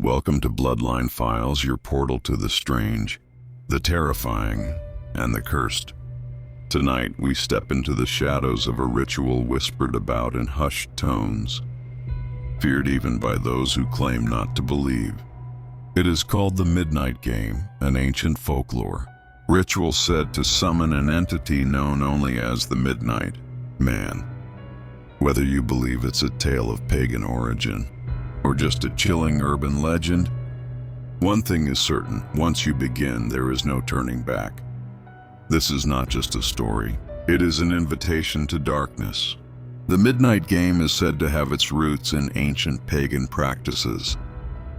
Welcome to Bloodline Files, your portal to the strange, the terrifying, and the cursed. Tonight, we step into the shadows of a ritual whispered about in hushed tones, feared even by those who claim not to believe. It is called the Midnight Game, an ancient folklore ritual said to summon an entity known only as the Midnight Man. Whether you believe it's a tale of pagan origin, or just a chilling urban legend, one thing is certain: once you begin, there is no turning back. This is not just a story, it is an invitation to darkness. The Midnight Game is said to have its roots in ancient pagan practices,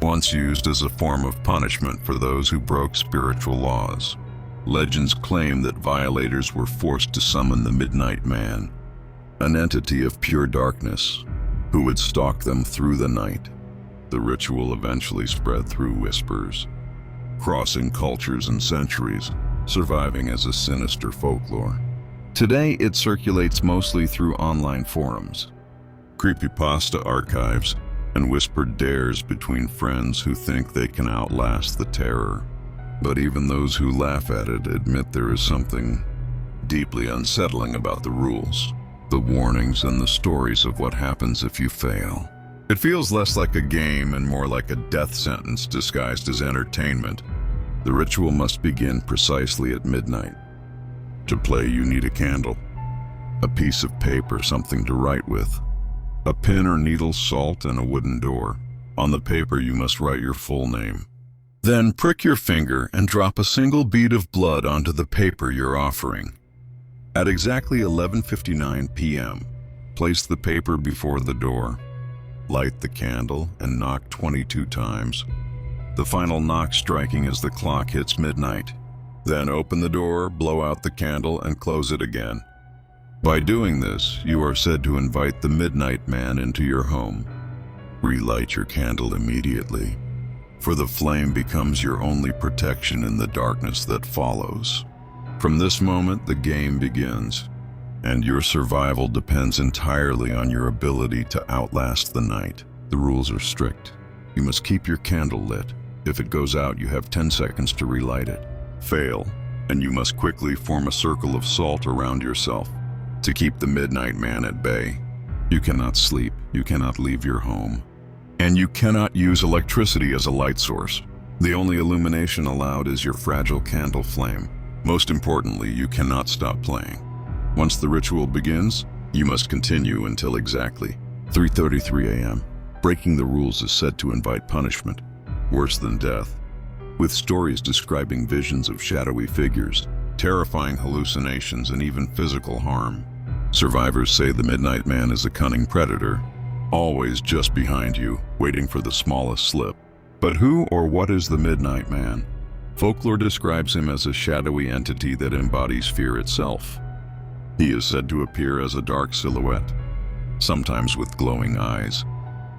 once used as a form of punishment for those who broke spiritual laws. Legends claim that violators were forced to summon the Midnight Man, an entity of pure darkness, who would stalk them through the night. The ritual eventually spread through whispers, crossing cultures and centuries, surviving as a sinister folklore. Today, it circulates mostly through online forums, creepypasta archives, and whispered dares between friends who think they can outlast the terror. But even those who laugh at it admit there is something deeply unsettling about the rules, the warnings, and the stories of what happens if you fail. It feels less like a game and more like a death sentence disguised as entertainment. The ritual must begin precisely at midnight. To play, you need a candle, a piece of paper, something to write with, a pen or needle, salt, and a wooden door. On the paper, you must write your full name. Then prick your finger and drop a single bead of blood onto the paper you're offering. At exactly 11:59 p.m., place the paper before the door. Light the candle and knock 22 times, the final knock striking as the clock hits midnight. Then open the door, blow out the candle, and close it again. By doing this, you are said to invite the Midnight Man into your home. Relight your candle immediately, for the flame becomes your only protection in the darkness that follows. From this moment, the game begins, and your survival depends entirely on your ability to outlast the night. The rules are strict. You must keep your candle lit. If it goes out, you have 10 seconds to relight it. Fail, and you must quickly form a circle of salt around yourself to keep the Midnight Man at bay. You cannot sleep, you cannot leave your home, and you cannot use electricity as a light source. The only illumination allowed is your fragile candle flame. Most importantly, you cannot stop playing. Once the ritual begins, you must continue until exactly 3:33 a.m. Breaking the rules is said to invite punishment, worse than death, with stories describing visions of shadowy figures, terrifying hallucinations, and even physical harm. Survivors say the Midnight Man is a cunning predator, always just behind you, waiting for the smallest slip. But who or what is the Midnight Man? Folklore describes him as a shadowy entity that embodies fear itself. He is said to appear as a dark silhouette, sometimes with glowing eyes,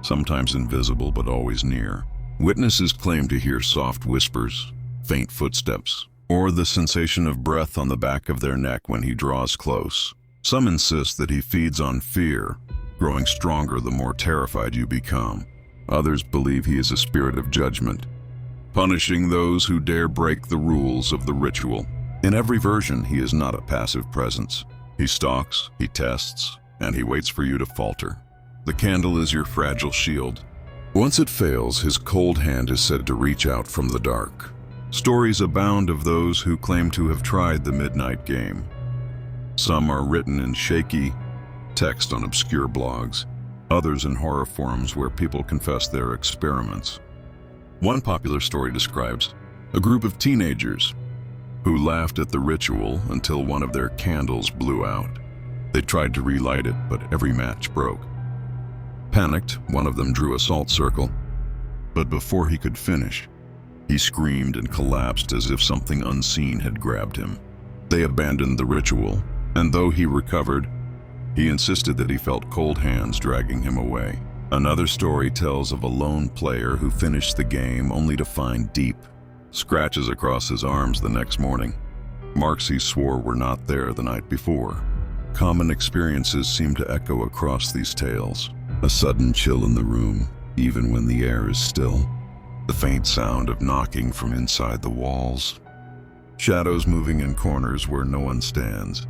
sometimes invisible but always near. Witnesses claim to hear soft whispers, faint footsteps, or the sensation of breath on the back of their neck when he draws close. Some insist that he feeds on fear, growing stronger the more terrified you become. Others believe he is a spirit of judgment, punishing those who dare break the rules of the ritual. In every version, he is not a passive presence. He stalks, he tests, and he waits for you to falter. The candle is your fragile shield. Once it fails, his cold hand is said to reach out from the dark. Stories abound of those who claim to have tried the Midnight Game. Some are written in shaky text on obscure blogs, others in horror forums where people confess their experiments. One popular story describes a group of teenagers who laughed at the ritual until one of their candles blew out. They tried to relight it, but every match broke. Panicked, one of them drew a salt circle, but before he could finish, he screamed and collapsed as if something unseen had grabbed him. They abandoned the ritual, and though he recovered, he insisted that he felt cold hands dragging him away. Another story tells of a lone player who finished the game only to find deep scratches across his arms the next morning, marks he swore were not there the night before. Common experiences seem to echo across these tales. A sudden chill in the room, even when the air is still. the faint sound of knocking from inside the walls, shadows moving in corners where no one stands,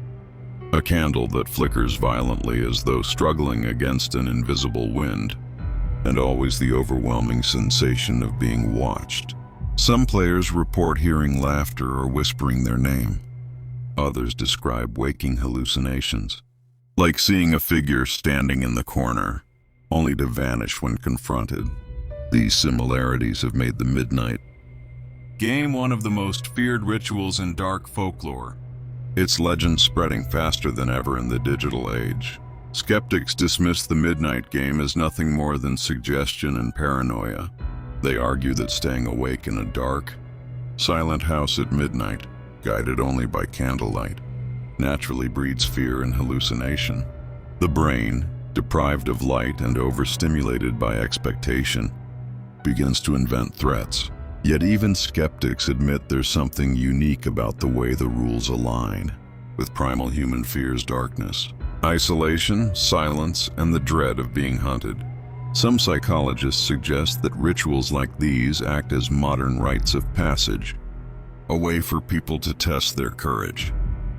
a candle that flickers violently as though struggling against an invisible wind, and always the overwhelming sensation of being watched. Some players report hearing laughter or whispering their name. Others describe waking hallucinations, like seeing a figure standing in the corner, only to vanish when confronted. These similarities have made the Midnight Game one of the most feared rituals in dark folklore, its legend spreading faster than ever in the digital age. Skeptics dismiss the Midnight Game as nothing more than suggestion and paranoia. They argue that staying awake in a dark, silent house at midnight, guided only by candlelight, naturally breeds fear and hallucination. The brain, deprived of light and overstimulated by expectation, begins to invent threats. Yet even skeptics admit there's something unique about the way the rules align with primal human fear's darkness. Isolation, silence, and the dread of being hunted. Some psychologists suggest that rituals like these act as modern rites of passage, a way for people to test their courage.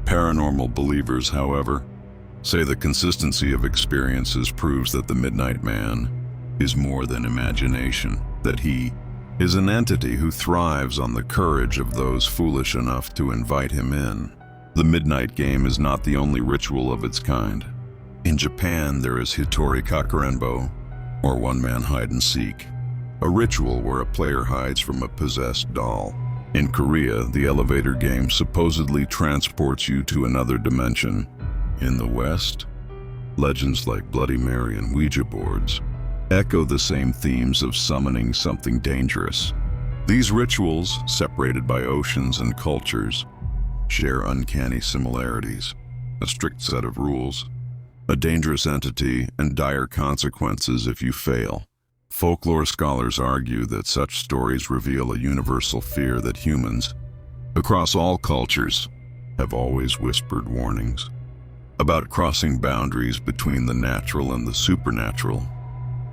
Paranormal believers, however, say the consistency of experiences proves that the Midnight Man is more than imagination, that he is an entity who thrives on the courage of those foolish enough to invite him in. The Midnight Game is not the only ritual of its kind. In Japan, there is Hitori Kakurenbo, or one-man hide-and-seek, a ritual where a player hides from a possessed doll. In Korea, the elevator game supposedly transports you to another dimension. In the West, legends like Bloody Mary and Ouija boards echo the same themes of summoning something dangerous. These rituals, separated by oceans and cultures, share uncanny similarities: a strict set of rules, a dangerous entity, and dire consequences if you fail. Folklore scholars argue that such stories reveal a universal fear that humans, across all cultures, have always whispered warnings about crossing boundaries between the natural and the supernatural.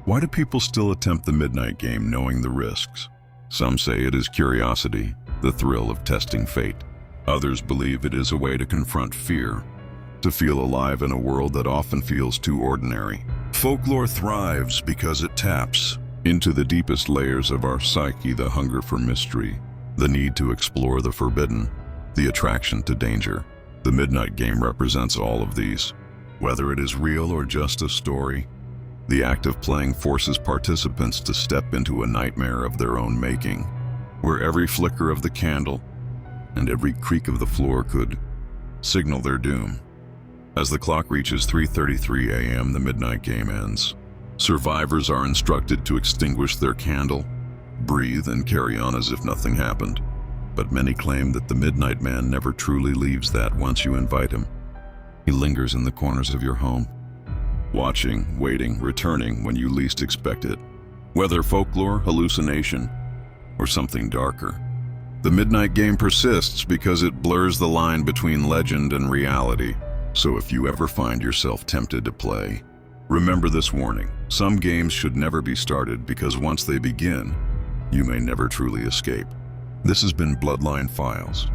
Why do people still attempt the Midnight Game knowing the risks? Some say it is curiosity, the thrill of testing fate. Others believe it is a way to confront fear, to feel alive in a world that often feels too ordinary. Folklore thrives because it taps into the deepest layers of our psyche: the hunger for mystery, the need to explore the forbidden, the attraction to danger. The Midnight Game represents all of these. Whether it is real or just a story, the act of playing forces participants to step into a nightmare of their own making, where every flicker of the candle and every creak of the floor could signal their doom. As the clock reaches 3:33 a.m., the Midnight Game ends. Survivors are instructed to extinguish their candle, breathe, and carry on as if nothing happened. But many claim that the Midnight Man never truly leaves that once you invite him. He lingers in the corners of your home, watching, waiting, returning when you least expect it. Whether folklore, hallucination, or something darker, the Midnight Game persists because it blurs the line between legend and reality. So if you ever find yourself tempted to play, remember this warning: some games should never be started, because once they begin, you may never truly escape. This has been Bloodline Files.